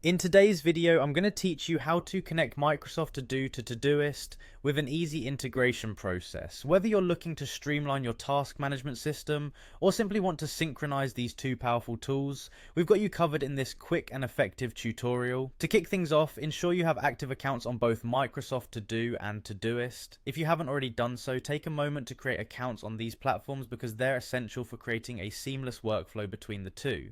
In today's video, I'm going to teach you how to connect Microsoft To Do to Todoist with an easy integration process. Whether you're looking to streamline your task management system or simply want to synchronize these two powerful tools, we've got you covered in this quick and effective tutorial. To kick things off, ensure you have active accounts on both Microsoft To Do and Todoist. If you haven't already done so, take a moment to create accounts on these platforms because they're essential for creating a seamless workflow between the two.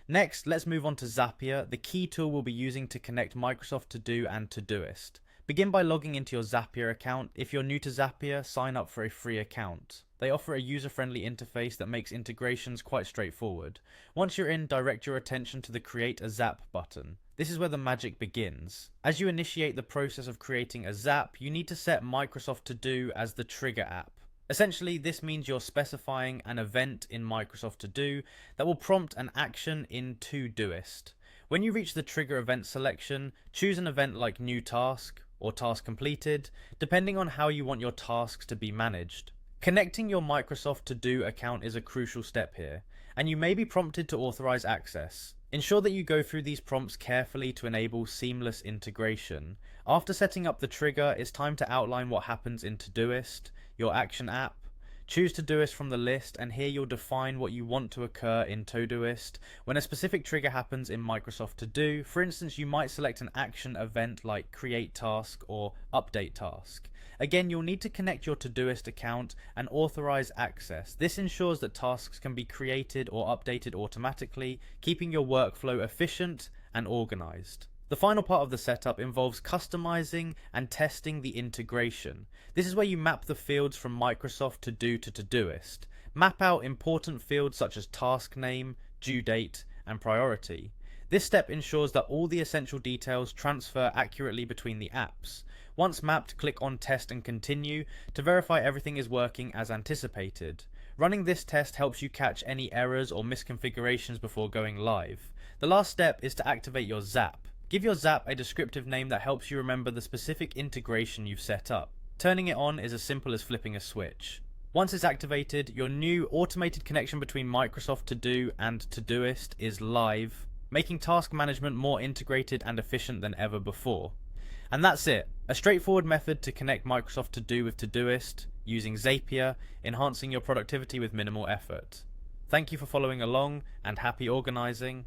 Next, let's move on to Zapier, the key tool we'll be using to connect Microsoft To Do and Todoist. Begin by logging into your Zapier account. If you're new to Zapier, sign up for a free account. They offer a user-friendly interface that makes integrations quite straightforward. Once you're in, direct your attention to the Create a Zap button. This is where the magic begins. As you initiate the process of creating a Zap, you need to set Microsoft To Do as the trigger app. Essentially, this means you're specifying an event in Microsoft To Do that will prompt an action in Todoist. When you reach the trigger event selection, choose an event like New Task or Task Completed, depending on how you want your tasks to be managed. Connecting your Microsoft To Do account is a crucial step here, and you may be prompted to authorize access. Ensure that you go through these prompts carefully to enable seamless integration. After setting up the trigger, it's time to outline what happens in Todoist, your action app. Choose Todoist from the list, and here you'll define what you want to occur in Todoist when a specific trigger happens in Microsoft To Do. For instance, you might select an action event like Create Task or Update Task. Again, you'll need to connect your Todoist account and authorize access. This ensures that tasks can be created or updated automatically, keeping your workflow efficient and organized. The final part of the setup involves customizing and testing the integration. This is where you map the fields from Microsoft To Do to Todoist. Map out important fields such as task name, due date, and priority. This step ensures that all the essential details transfer accurately between the apps. Once mapped, click on Test and Continue to verify everything is working as anticipated. Running this test helps you catch any errors or misconfigurations before going live. The last step is to activate your Zap. Give your Zap a descriptive name that helps you remember the specific integration you've set up. Turning it on is as simple as flipping a switch. Once it's activated, your new automated connection between Microsoft To Do and Todoist is live, making task management more integrated and efficient than ever before. And that's it, a straightforward method to connect Microsoft To Do with Todoist using Zapier, enhancing your productivity with minimal effort. Thank you for following along, and happy organizing.